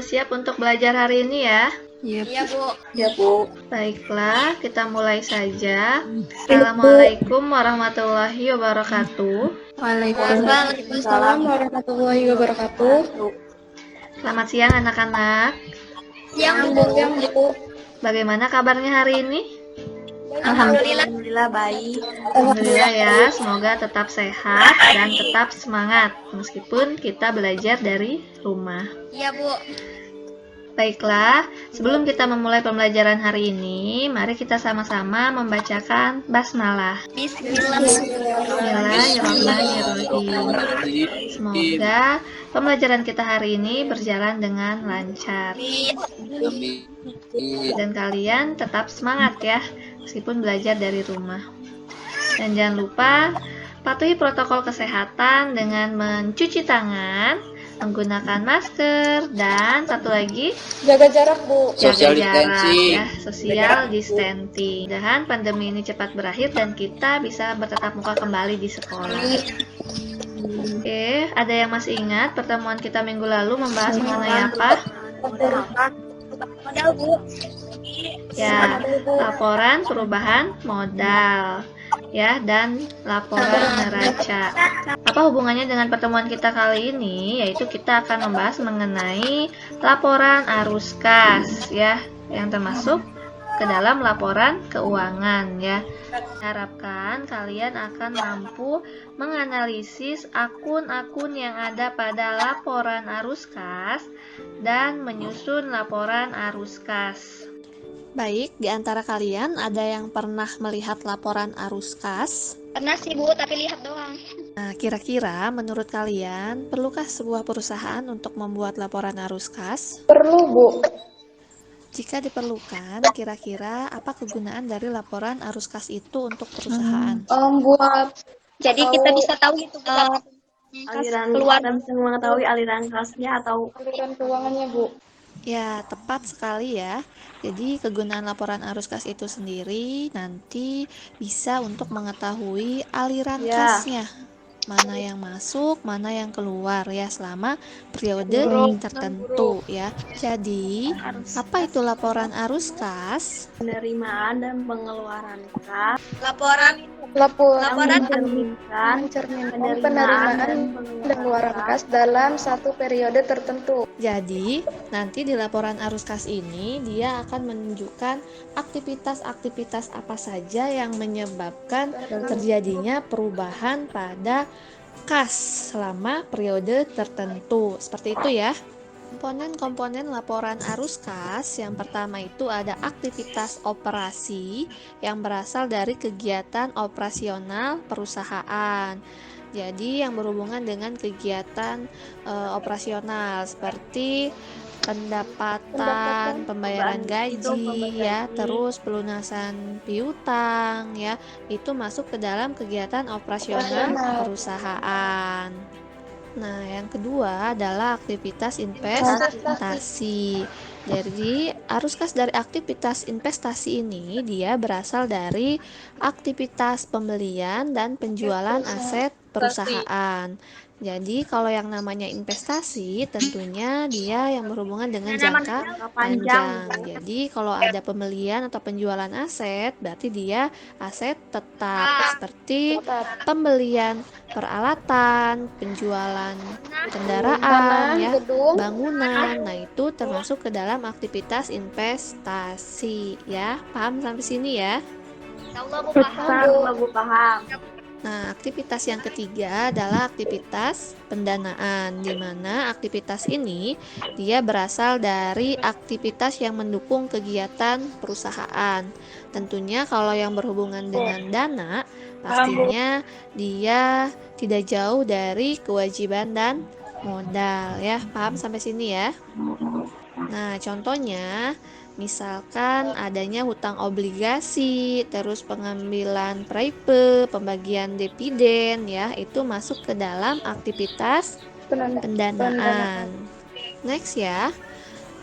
siap untuk belajar hari ini ya? Iya, Bu. Ya, Bu. Baiklah, kita mulai saja. Assalamualaikum warahmatullahi wabarakatuh. Waalaikumsalam warahmatullahi wabarakatuh. Selamat siang anak-anak. Siang, Bu. Bagaimana kabarnya hari ini? Alhamdulillah baik. Alhamdulillah ya, semoga tetap sehat dan tetap semangat meskipun kita belajar dari rumah. Iya, Bu. Baiklah, sebelum kita memulai pembelajaran hari ini, mari kita sama-sama membacakan basmalah. Bismillahirrahmanirrahim. Semoga pembelajaran kita hari ini berjalan dengan lancar. Dan kalian tetap semangat ya, meskipun belajar dari rumah. Dan jangan lupa patuhi protokol kesehatan dengan mencuci tangan, menggunakan masker, dan satu lagi Jaga jarak, Bu. jaga jarak ya, social distancing. Mudah-mudahan pandemi ini cepat berakhir dan kita bisa bertatap muka kembali di sekolah. Oke, ada yang masih ingat pertemuan kita minggu lalu membahas mengenai apa? Modal, Bu. Ya, laporan perubahan modal ya, dan laporan neraca. Apa hubungannya dengan pertemuan kita kali ini? Yaitu kita akan membahas mengenai laporan arus kas ya, yang termasuk ke dalam laporan keuangan ya. Harapkan kalian akan mampu menganalisis akun-akun yang ada pada laporan arus kas dan menyusun laporan arus kas. Baik, di antara kalian ada yang pernah melihat laporan arus kas? Pernah sih, Bu, tapi lihat doang. Nah, kira-kira menurut kalian, perlukah sebuah perusahaan untuk membuat laporan arus kas? Perlu, Bu. Jika diperlukan, kira-kira apa kegunaan dari laporan arus kas itu untuk perusahaan? Buat jadi kita bisa tahu gitu, Aliran keluar kita bisa mengetahui aliran kasnya atau aliran keuangannya, Bu. Ya, tepat sekali ya. Jadi kegunaan laporan arus kas itu sendiri nanti bisa untuk mengetahui aliran kasnya. Mana yang masuk, mana yang keluar ya selama periode tertentu ya. Jadi, apa itu laporan arus kas? penerimaan dan pengeluaran kas Laporan mencerminkan penerimaan dan pengeluaran kas dalam satu periode tertentu. Jadi, nanti di laporan arus kas ini dia akan menunjukkan aktivitas-aktivitas apa saja yang menyebabkan terjadinya perubahan pada kas selama periode tertentu. Seperti itu ya. Komponen-komponen laporan arus kas yang pertama itu ada aktivitas operasi yang berasal dari kegiatan operasional perusahaan. Jadi yang berhubungan dengan kegiatan operasional seperti pendapatan, pembayaran gaji ya, terus pelunasan piutang ya, itu masuk ke dalam kegiatan operasional perusahaan. Nah, yang kedua adalah aktivitas investasi. Jadi, arus kas dari aktivitas investasi ini dia berasal dari aktivitas pembelian dan penjualan aset perusahaan. Jadi, kalau yang namanya investasi tentunya dia yang berhubungan dengan jangka panjang. Jadi, kalau ada pembelian atau penjualan aset, berarti dia aset tetap seperti pembelian peralatan, penjualan kendaraan, ya, bangunan. Nah, itu termasuk ke dalam aktivitas investasi, ya. Paham sampai sini ya? Bu paham. Nah, aktivitas yang ketiga adalah aktivitas pendanaan, di mana aktivitas ini dia berasal dari aktivitas yang mendukung kegiatan perusahaan. Tentunya kalau yang berhubungan dengan dana, pastinya dia tidak jauh dari kewajiban dan modal ya. Paham sampai sini ya? Nah, contohnya misalkan adanya hutang obligasi, terus pengambilan PRIP, pembagian dividen ya, itu masuk ke dalam aktivitas pendanaan. Next ya.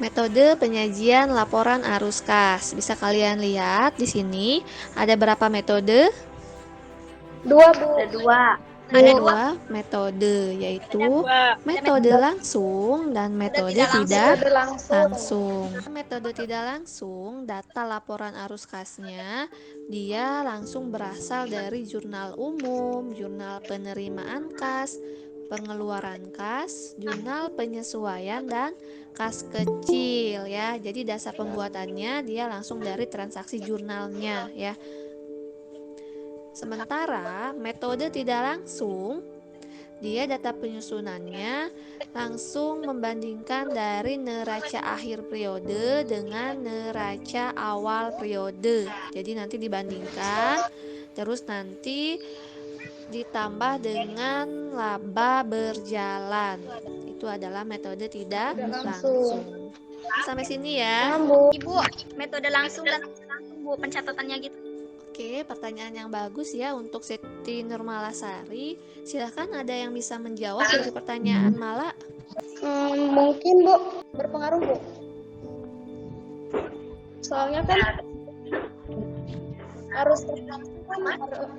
Metode penyajian laporan arus kas. Bisa kalian lihat di sini ada berapa metode? 2, Bu. Ada 2. dua metode, yaitu metode langsung dan metode tidak Metode langsung. Metode tidak langsung, data laporan arus kasnya dia langsung berasal dari jurnal umum, jurnal penerimaan kas, pengeluaran kas, jurnal penyesuaian, dan kas kecil ya. Jadi dasar pembuatannya dia langsung dari transaksi jurnalnya ya. Sementara metode tidak langsung, dia data penyusunannya langsung membandingkan dari neraca akhir periode dengan neraca awal periode. Jadi nanti dibandingkan, terus nanti ditambah dengan laba berjalan. Itu adalah metode tidak langsung. Sampai sini ya. Ibu, metode langsung dan langsung Bu pencatatannya gitu. Oke, pertanyaan yang bagus ya untuk Siti Nurmalasari. Silahkan ada yang bisa menjawab dari pertanyaan Mala? Mungkin Bu, berpengaruh Bu. Soalnya kan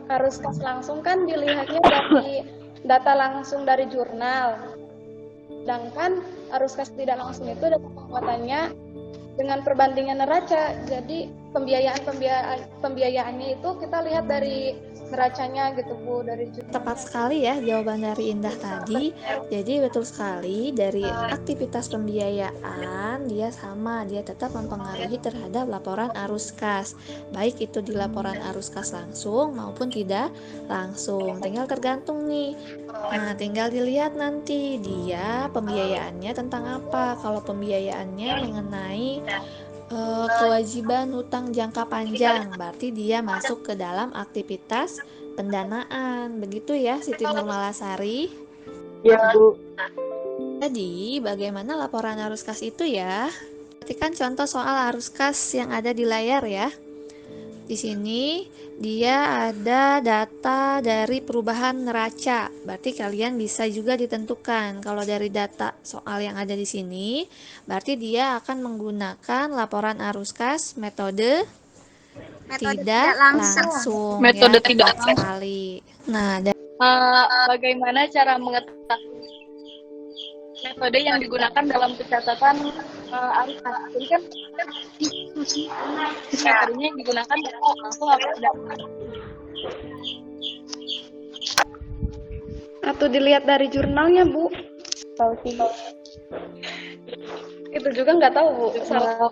arus kas langsung kan dilihatnya dari data langsung dari jurnal. Sedangkan arus kas tidak langsung itu data pembuatannya dengan perbandingan neraca. Jadi pembiayaannya itu kita lihat dari neracanya gitu Bu, dari jurnal. Tepat sekali ya jawaban dari Indah tadi. Jadi betul sekali, dari aktivitas pembiayaan dia sama, dia tetap mempengaruhi terhadap laporan arus kas, baik itu di laporan arus kas langsung maupun tidak langsung. Tinggal tergantung nih. Nah, tinggal dilihat nanti dia pembiayaannya tentang apa. Kalau pembiayaannya mengenai kewajiban hutang jangka panjang, berarti dia masuk ke dalam aktivitas pendanaan. Begitu ya Siti Nurmalasari? Iya Bu. Jadi bagaimana laporan arus kas itu ya? Perhatikan contoh soal arus kas yang ada di layar ya. Di sini dia ada data dari perubahan neraca. Berarti kalian bisa juga ditentukan kalau dari data soal yang ada di sini, berarti dia akan menggunakan laporan arus kas metode tidak langsung. Metode ya, tidak tepat sekali. Nah, Bagaimana cara mengetahui metode yang digunakan dalam pencatatan arus kas? Jadi kan metodenya yang digunakan langsung apa tidak? Atau dilihat dari jurnalnya Bu? Tahu sih. Itu juga nggak tahu Bu. Salah.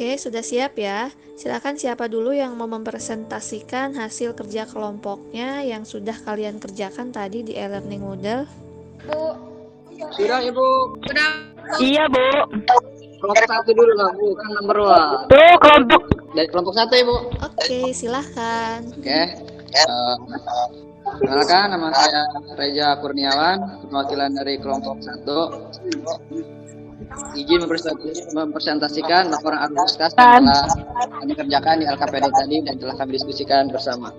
Oke, sudah siap ya? Silakan siapa dulu yang mau mempresentasikan hasil kerja kelompoknya yang sudah kalian kerjakan tadi di e-learning Moodle? Bu. Sudah Ibu. Iya Bu. Kelompok satu dulu lah Bu, kan nomor 2. Tuh kelompok. Dari kelompok satu Ibu. Oke, silahkan. Oke. Perkenalkan, nama saya Reza Kurniawan, perwakilan dari kelompok 1. Izin mempresentasikan laporan arus kas yang telah kami kerjakan di LKPD tadi dan telah kami diskusikan bersama.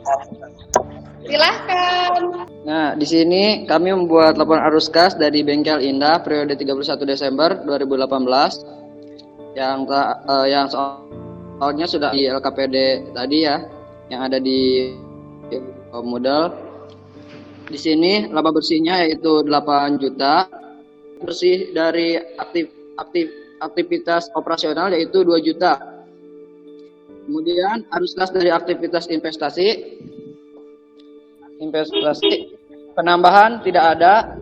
Silahkan. Nah, di sini kami membuat laporan arus kas dari Bengkel Indah periode 31 Desember 2018 yang soalnya sudah di LKPD tadi ya, yang ada di modal. Di sini laba bersihnya yaitu 8 juta, bersih dari aktivitas operasional yaitu 2 juta. Kemudian arus kas dari aktivitas investasi penambahan tidak ada,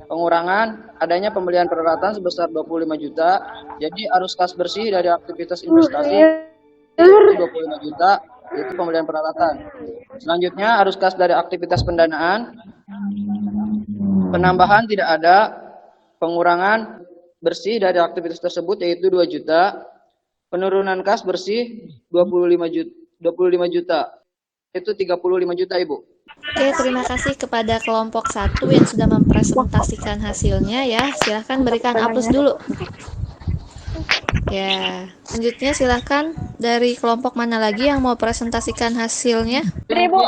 pengurangan adanya pembelian peralatan sebesar 25 juta. Jadi arus kas bersih dari aktivitas investasi itu 25 juta, itu pembelian peralatan. Selanjutnya arus kas dari aktivitas pendanaan, penambahan tidak ada, pengurangan bersih dari aktivitas tersebut yaitu 2 juta, penurunan kas bersih 25 juta, itu 35 juta Ibu. Oke, terima kasih kepada kelompok 1 yang sudah mempresentasikan hasilnya ya. Silahkan berikan aplaus dulu. Ya, selanjutnya silahkan dari kelompok mana lagi yang mau presentasikan hasilnya? Ini Bu.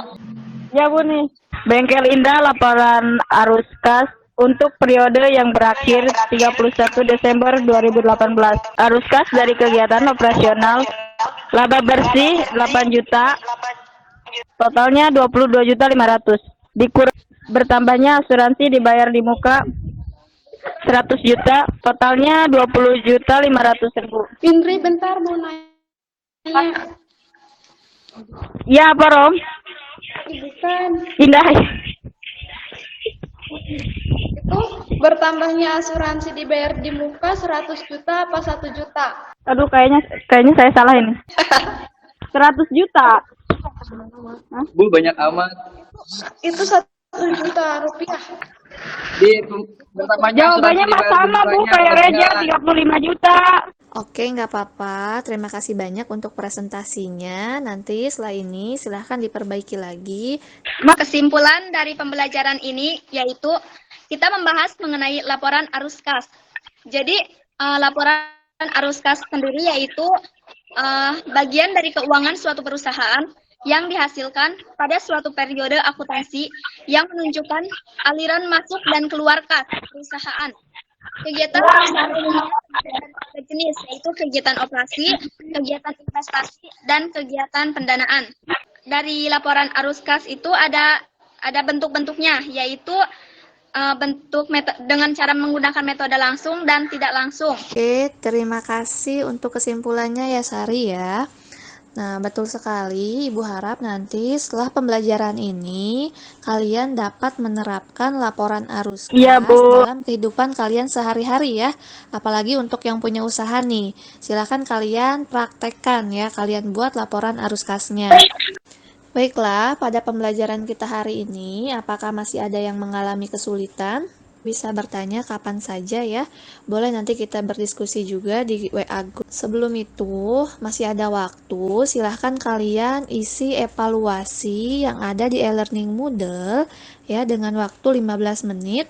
Ya Bu nih. Bengkel Indah laporan arus kas untuk periode yang berakhir 31 Desember 2018. Arus kas dari kegiatan operasional laba bersih 8 juta, totalnya 22.500.000. Bertambahnya asuransi dibayar di muka 100 juta, totalnya 20.500.000. Indri, bentar mau nanya. Ya, apa Rom? Bukan. Indah. Itu bertambahnya asuransi dibayar di muka 100 juta apa 1 juta? Aduh, kayaknya saya salah ini. 100 juta. Bu, banyak amat. Itu 1 juta rupiah. Jawabannya mah sama, Bu. Kayak Reja 35 juta. Oke, nggak apa-apa. Terima kasih banyak untuk presentasinya. Nanti setelah ini silahkan diperbaiki lagi. Kesimpulan dari pembelajaran ini yaitu kita membahas mengenai laporan arus kas. Jadi laporan arus kas sendiri yaitu bagian dari keuangan suatu perusahaan yang dihasilkan pada suatu periode akuntansi yang menunjukkan aliran masuk dan keluar kas perusahaan. Kegiatan perusahaan ada jenis yaitu kegiatan operasi, kegiatan investasi, dan kegiatan pendanaan. Dari laporan arus kas itu ada bentuk-bentuknya, yaitu bentuk dengan cara menggunakan metode langsung dan tidak langsung. Oke, terima kasih untuk kesimpulannya ya Sari ya. Nah, betul sekali. Ibu harap nanti setelah pembelajaran ini kalian dapat menerapkan laporan arus kas Iya, Bu. dalam kehidupan kalian sehari-hari ya. Apalagi untuk yang punya usaha nih. Silakan kalian praktekkan ya, kalian buat laporan arus kasnya. Baiklah, pada pembelajaran kita hari ini, apakah masih ada yang mengalami kesulitan? Bisa bertanya kapan saja ya. Boleh nanti kita berdiskusi juga di WA group. Sebelum itu, masih ada waktu. Silahkan kalian isi evaluasi yang ada di e-learning Moodle ya dengan waktu 15 menit.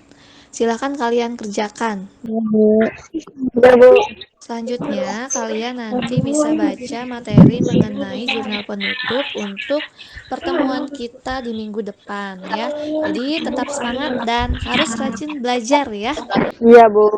Silahkan kalian kerjakan. Selanjutnya, kalian nanti bisa baca materi mengenai jurnal penutup untuk pertemuan kita di minggu depan ya. Jadi tetap semangat dan harus rajin belajar ya. Iya, Bu.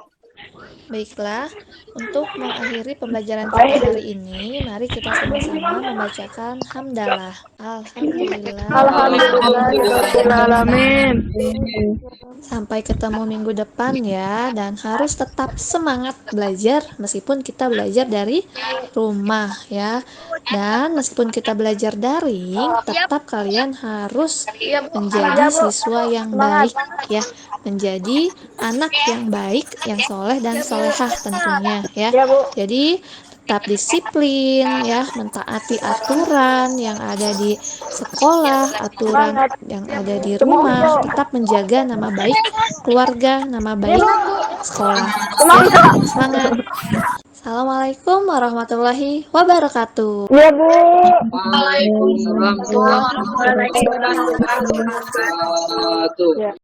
Baiklah, untuk mengakhiri pembelajaran kita hari ini, mari kita sama-sama membacakan hamdalah. Alhamdulillah. Alhamdulillahirrahmanirrahim. Sampai ketemu minggu depan ya, dan harus tetap semangat belajar meskipun kita belajar dari rumah ya. Dan meskipun kita belajar daring, tetap kalian harus menjadi siswa yang baik ya, menjadi anak yang baik, yang soleh dan solehah tentunya ya. Jadi tetap disiplin ya, mentaati aturan yang ada di sekolah, aturan yang ada di rumah, tetap menjaga nama baik keluarga, nama baik sekolah. Ya, semangat. Assalamualaikum warahmatullahi wabarakatuh. Iya, Bu. Waalaikumsalam warahmatullahi wabarakatuh.